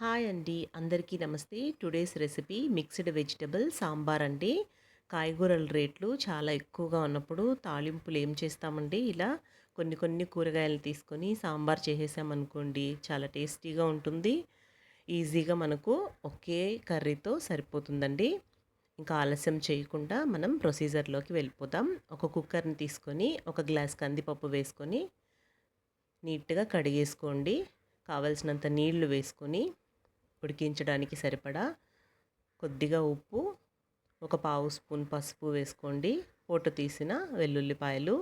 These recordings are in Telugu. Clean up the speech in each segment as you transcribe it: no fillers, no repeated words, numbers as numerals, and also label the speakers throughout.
Speaker 1: హాయ్ అండి, అందరికీ నమస్తే. Today's recipe mixed vegetable sambar అండి. కాయగూరల రేట్లు చాలా ఎక్కువగా ఉన్నప్పుడు తాలింపులు ఏం చేస్తామండి, ఇలా కొన్ని కొన్ని కూరగాయలు తీసుకొని సాంబార్ చేసేసామనుకోండి, చాలా టేస్టీగా ఉంటుంది. ఈజీగా మనకు ఒకే కర్రీతో సరిపోతుందండి. ఇంకా ఆలస్యం చేయకుండా మనం ప్రొసీజర్లోకి వెళ్ళిపోతాం. ఒక కుక్కర్ని తీసుకొని ఒక గ్లాస్ కందిపప్పు వేసుకొని నీట్గా కడిగేసుకోండి. కావలసినంత నీళ్లు వేసుకొని ఉడికించడానికి సరిపడా కొద్దిగా ఉప్పు, ఒక పావు స్పూన్ పసుపు వేసుకోండి. పొట్టు తీసిన వెల్లుల్లిపాయలు,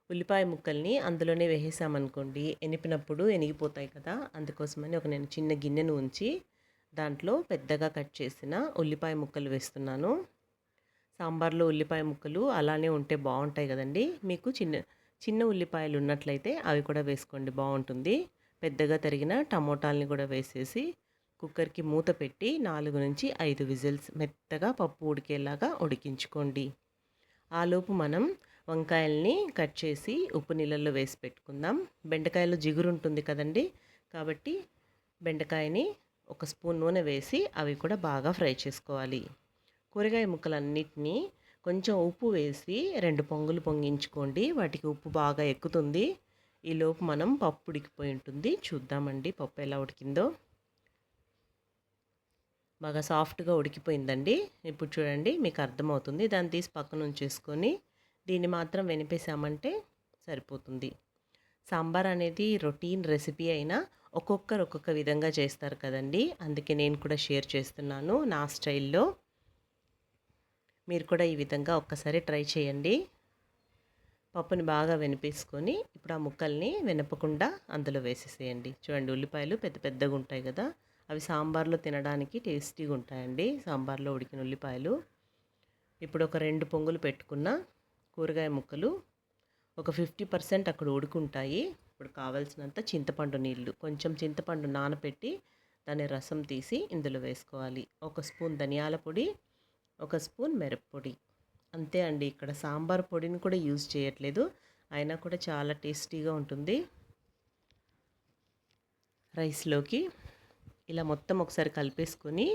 Speaker 1: ఉల్లిపాయ ముక్కల్ని అందులోనే వేసేసామనుకోండి, ఎనిపినప్పుడు ఎనిగిపోతాయి కదా, అందుకోసమని నేను చిన్న గిన్నెను ఉంచి దాంట్లో పెద్దగా కట్ చేసిన ఉల్లిపాయ ముక్కలు వేస్తున్నాను. సాంబార్లో ఉల్లిపాయ ముక్కలు అలానే ఉంటే బాగుంటాయి కదండి. మీకు చిన్న చిన్న ఉల్లిపాయలు ఉన్నట్లయితే అవి కూడా వేసుకోండి, బాగుంటుంది. పెద్దగా తరిగిన టమోటాలని కూడా వేసేసి కుక్కర్కి మూత పెట్టి 4 నుంచి 5 విజిల్స్ మెత్తగా పప్పు ఉడికేలాగా ఉడికించుకోండి. ఆలోపు మనం వంకాయల్ని కట్ చేసి ఉప్పు నీళ్ళల్లో వేసి పెట్టుకుందాం. బెండకాయలో జిగురు ఉంటుంది కదండి, కాబట్టి బెండకాయని ఒక స్పూన్ నూనె వేసి అవి కూడా బాగా ఫ్రై చేసుకోవాలి. కూరగాయ ముక్కలన్నిటినీ కొంచెం ఉప్పు వేసి 2 పొంగులు పొంగించుకోండి. వాటికి ఉప్పు బాగా ఎక్కుతుంది. ఈలోపు మనం పప్పు ఉడికిపోయి ఉంటుంది, చూద్దామండి పప్పు ఎలా ఉడికిందో. బాగా సాఫ్ట్గా ఉడికిపోయిందండి. ఇప్పుడు చూడండి, మీకు అర్థమవుతుంది. దాన్ని తీసి పక్కన ఉంచేసుకొని దీన్ని మాత్రం వెనిపేసామంటే సరిపోతుంది. సాంబార్ అనేది రొటీన్ రెసిపీ అయినా ఒక్కొక్కరు ఒక్కొక్క విధంగా చేస్తారు కదండి, అందుకే నేను కూడా షేర్ చేస్తున్నాను నా స్టైల్లో. మీరు కూడా ఈ విధంగా ఒక్కసారి ట్రై చేయండి. పప్పుని బాగా వెనిపేసుకొని ఇప్పుడు ఆ ముక్కల్ని వెనపకుండా అందులో వేసేసేయండి. చూడండి, ఉల్లిపాయలు పెద్ద పెద్దగా ఉంటాయి కదా, అవి సాంబార్లో తినడానికి టేస్టీగా ఉంటాయండి, సాంబార్లో ఉడికిన ఉల్లిపాయలు. ఇప్పుడు ఒక 2 పొంగులు పెట్టుకున్న కూరగాయ ముక్కలు ఒక 50% అక్కడ ఉడుకుంటాయి. ఇప్పుడు కావాల్సినంత చింతపండు నీళ్ళు, కొంచెం చింతపండు నానబెట్టి దాని రసం తీసి ఇందులో వేసుకోవాలి. ఒక స్పూన్ ధనియాల పొడి, ఒక స్పూన్ మిరప్పొడి. అంతే అండి, ఇక్కడ సాంబార్ పొడిని కూడా యూజ్ చేయట్లేదు, అయినా కూడా చాలా టేస్టీగా ఉంటుంది. రైస్లోకి ఇలా మొత్తం ఒకసారి కలిపేసుకొని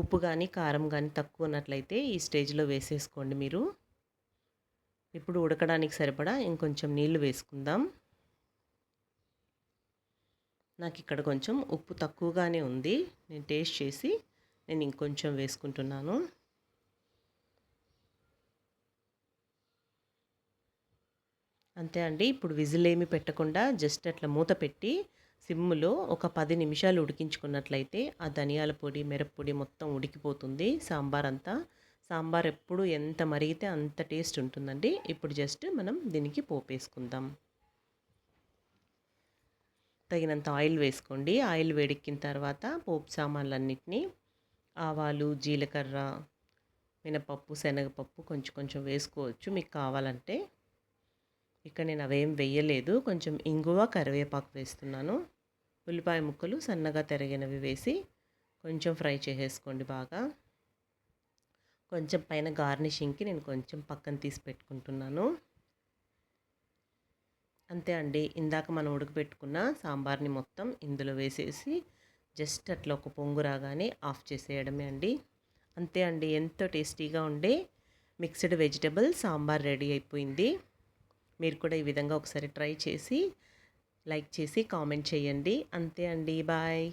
Speaker 1: ఉప్పు కానీ కారం కానీ తక్కువ ఉన్నట్లయితే ఈ స్టేజ్లో వేసేసుకోండి మీరు. ఇప్పుడు ఉడకడానికి సరిపడా ఇంకొంచెం నీళ్లు వేసుకుందాం. నాకు ఇక్కడ కొంచెం ఉప్పు తక్కువగానే ఉంది, నేను టేస్ట్ చేసి నేను ఇంకొంచెం వేసుకుంటున్నాను. అంతే అండి, ఇప్పుడు విజిల్ ఏమి పెట్టకుండా జస్ట్ అట్లా మూత పెట్టి సిమ్లో ఒక 10 నిమిషాలు ఉడికించుకున్నట్లయితే ఆ ధనియాల పొడి మిరప్పొడి మొత్తం ఉడికిపోతుంది సాంబార్ అంతా. సాంబార్ ఎప్పుడు ఎంత మరిగితే అంత టేస్ట్ ఉంటుందండి. ఇప్పుడు జస్ట్ మనం దీనికి పోపు వేసుకుందాం. తగినంత ఆయిల్ వేసుకోండి. ఆయిల్ వేడెక్కిన తర్వాత పోపు సామాన్లన్నిటినీ ఆవాలు, జీలకర్ర, మినపప్పు, శనగపప్పు కొంచెం కొంచెం వేసుకోవచ్చు మీకు కావాలంటే. ఇక్కడ నేను అవేం వేయలేదు, కొంచెం ఇంగువ కరివేపాకు వేస్తున్నాను. ఉల్లిపాయ ముక్కలు సన్నగా తరిగినవి వేసి కొంచెం ఫ్రై చేసేసుకోండి బాగా. కొంచెం పైన గార్నిషింగ్కి నేను కొంచెం పక్కన తీసి పెట్టుకుంటున్నాను. అంతే అండి, ఇందాక మనం ఉడకబెట్టుకున్న సాంబార్ని మొత్తం ఇందులో వేసేసి జస్ట్ అట్లా ఒక పొంగు రాగానే ఆఫ్ చేసేయడమే అండి. అంతే అండి, ఎంతో టేస్టీగా ఉండే మిక్స్డ్ వెజిటబుల్ సాంబార్ రెడీ అయిపోయింది. మీరు కూడా ఈ విధంగా ఒకసారి ట్రై చేసి లైక్ చేసి కామెంట్ చేయండి. అంతే అండి, బాయ్.